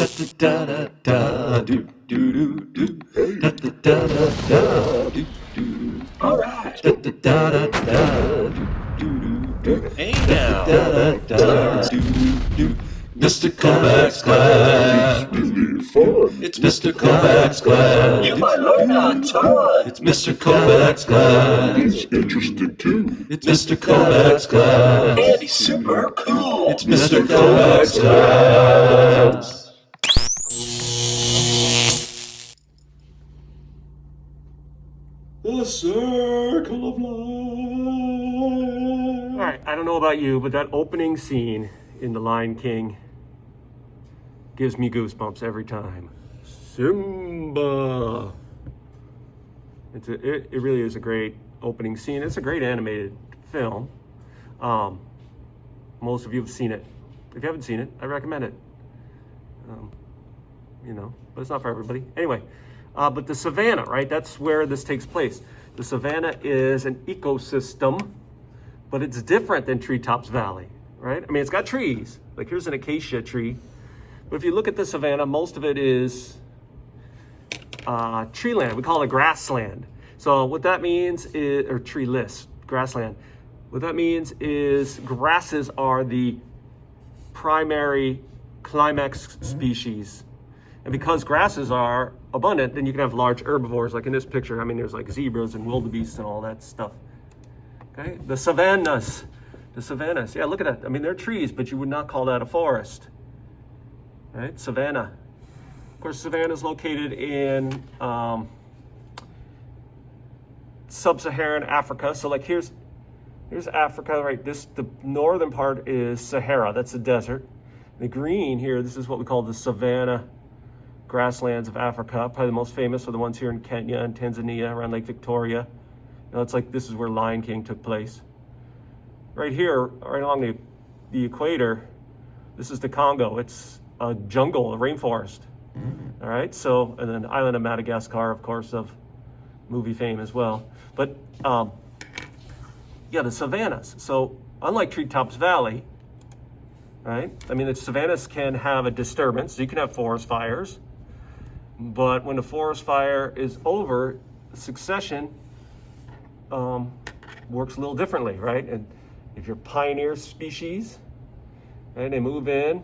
da da da do do do do da da da da do do. All right. Da da da da do do do. Hey now. Da da da do do. Mr. Kovacs class. It's Mr. Kovacs class. You might learn a ton. It's Mr. Kovacs class. It's interesting too. It's Mr. Kovacs class. And he's super cool. It's Mr. Kovacs class. The Circle of Life. All right, I don't know about you, but that opening scene in The Lion King gives me goosebumps every time. Simba. It really is a great opening scene. It's a great animated film. Most of you have seen it. If you haven't seen it, I recommend it. But it's not for everybody. Anyway, but the savannah, right? That's where this takes place. The savannah is an ecosystem, but it's different than Treetops Valley, right? I mean, it's got trees. Like here's an acacia tree. But if you look at the savannah, most of it is tree land. We call it grassland. So what that means is, or treeless, grassland. What that means is grasses are the primary climax species. And because grasses are abundant, then you can have large herbivores, like in this picture. I mean, there's like zebras and wildebeests and all that stuff. Okay, the savannas. Yeah, look at that. I mean, they're trees, but you would not call that a forest. Right, savanna. Of course, savanna is located in sub-Saharan Africa. So like here's Africa, right? The northern part is Sahara, that's the desert. The green here, this is what we call the savanna grasslands of Africa. Probably the most famous are the ones here in Kenya and Tanzania around Lake Victoria. It's like this is where Lion King took place. Right here, right along the equator, this is the Congo. It's a jungle, a rainforest. All right, so, and then the island of Madagascar, of course, of movie fame as well. But yeah, the savannas. So unlike Treetops Valley, right? I mean, the savannas can have a disturbance. So you can have forest fires. But when the forest fire is over, succession works a little differently, right? And if you're pioneer species, right, they move in,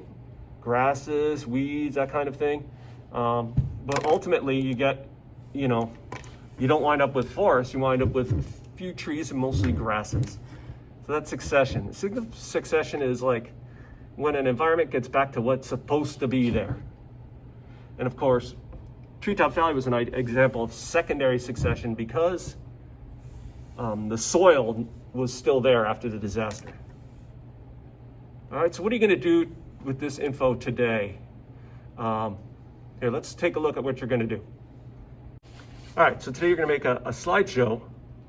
grasses, weeds, that kind of thing. But ultimately you get, you don't wind up with forests, you wind up with a few trees and mostly grasses. So that's succession. Succession is like when an environment gets back to what's supposed to be there. And of course, Treetop Valley was an example of secondary succession because the soil was still there after the disaster. All right, so what are you going to do with this info today? Here, let's take a look at what you're going to do. All right, so today you're going to make a slideshow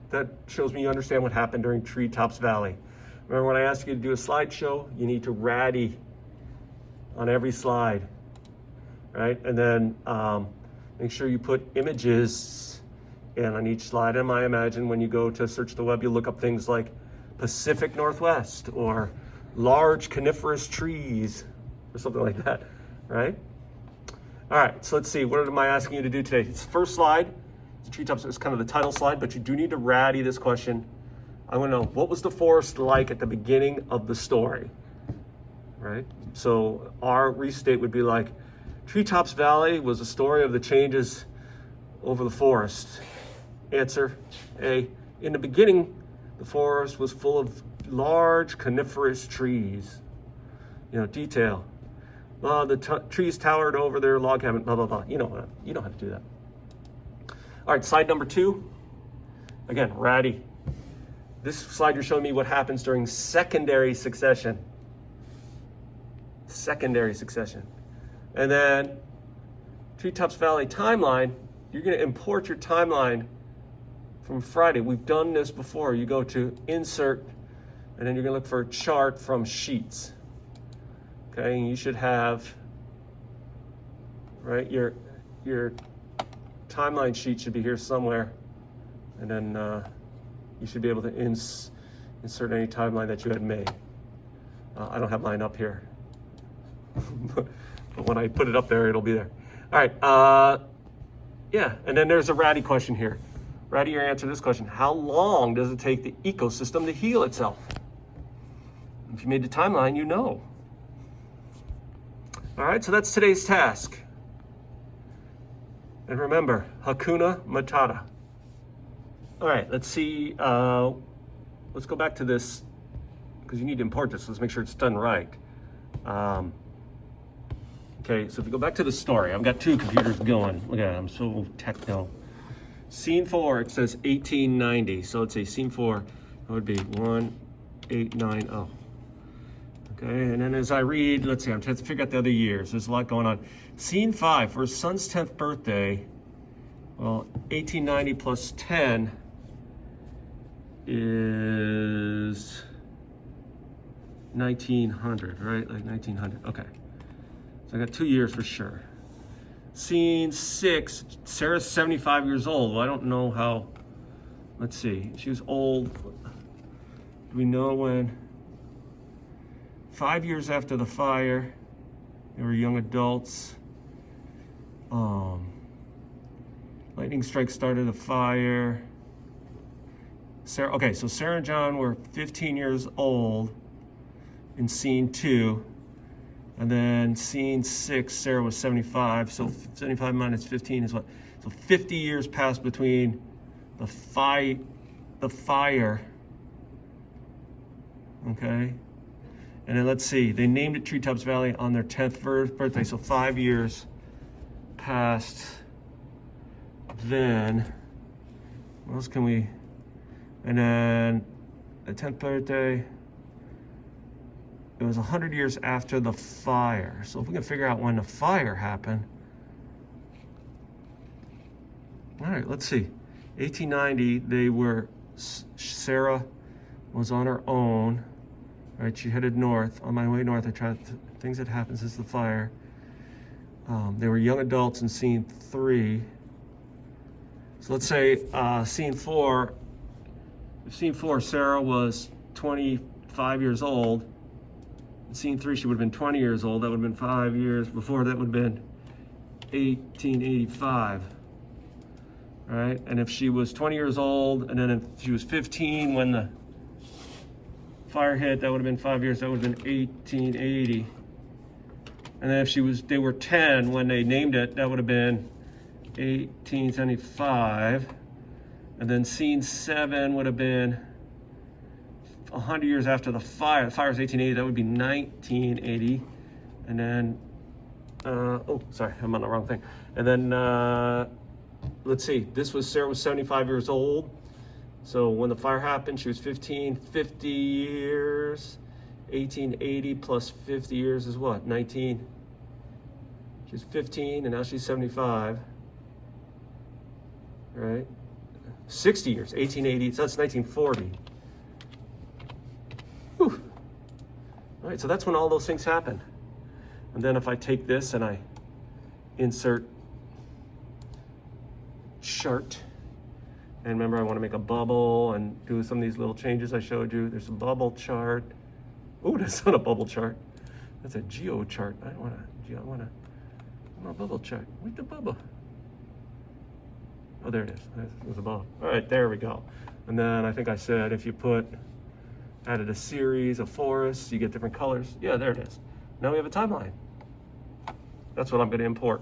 that shows me you understand what happened during Treetops Valley. Remember when I asked you to do a slideshow, you need to RADI on every slide, right? And then make sure you put images in on each slide. And I imagine when you go to search the web, you look up things like Pacific Northwest or large coniferous trees or something like that, right? All right, so let's see, what am I asking you to do today? It's the first slide. The Treetops is kind of the title slide, but you do need to RADI this question. I want to know, what was the forest like at the beginning of the story, right? So our restate would be like, Treetops Valley was a story of the changes over the forest. Answer A, in the beginning, the forest was full of large coniferous trees. Detail. The trees towered over their log cabin, blah, blah, blah. You know how to do that. All right, slide number 2. Again, RADI. This slide, you're showing me what happens during secondary succession. Secondary succession. And then Treetops Valley timeline, you're going to import your timeline from Friday. We've done this before. You go to Insert, and then you're going to look for a chart from Sheets. Okay, and you should have, right, your timeline sheet should be here somewhere. And then you should be able to insert any timeline that you had made. I don't have mine up here. but when I put it up there, it'll be there. All right, yeah, and then there's a ratty question here. Ratty, your answer to this question. How long does it take the ecosystem to heal itself? If you made the timeline, you know. All right, so that's today's task. And remember, Hakuna Matata. All right, let's see. Let's go back to this, because you need to import this. Let's make sure it's done right. Okay, so if we go back to the story, I've got two computers going. Look at it, I'm so techno. Scene 4, it says 1890. So let's say scene 4, that would be 1890. Okay, and then as I read, let's see, I'm trying to figure out the other years. There's a lot going on. Scene 5, for his son's 10th birthday, well, 1890 plus 10 is 1900, right? Like 1900, okay. So I got 2 years for sure. Scene 6, Sarah's 75 years old. Well, I don't know how, let's see, she was old. Do we know when? 5 years after the fire, they were young adults. Lightning strike started a fire. Sarah, okay, so Sarah and John were 15 years old in scene 2. And then scene 6, Sarah was 75. So 75 minus 15 is what? So 50 years passed between the fire, okay? And then let's see, they named it Treetops Valley on their 10th birthday. So 5 years passed. Then, what else can we, and then the 10th birthday, it was 100 years after the fire. So if we can figure out when the fire happened. All right, let's see. 1890, Sarah was on her own, right? She headed north. On my way north, I tried things that happened since the fire. They were young adults in scene 3. So let's say scene 4, Sarah was 25 years old. In scene 3, she would have been 20 years old. That would have been 5 years before. That would have been 1885, right? And if she was 20 years old, and then if she was 15 when the fire hit, that would have been 5 years. That would have been 1880. And then if they were 10 when they named it, that would have been 1875. And then scene 7 would have been 100 years after the fire. The fire was 1880, that would be 1980. And then, oh, sorry, I'm on the wrong thing. And then, let's see, Sarah was 75 years old. So when the fire happened, she was 15, 50 years. 1880 plus 50 years is what? 19. She's 15 and now she's 75. Right? 60 years, 1880, so that's 1940. Whew. All right, so that's when all those things happened. And then if I take this and I insert chart, and remember I want to make a bubble and do some of these little changes I showed you. There's a bubble chart. Oh, that's not a bubble chart. That's a geo chart. I want a bubble chart. Where's the bubble? Oh, there it is. There's a bubble. All right, there we go. And then I think I said if you added a series of forests, you get different colors. Yeah, there it is. Now we have a timeline. That's what I'm going to import.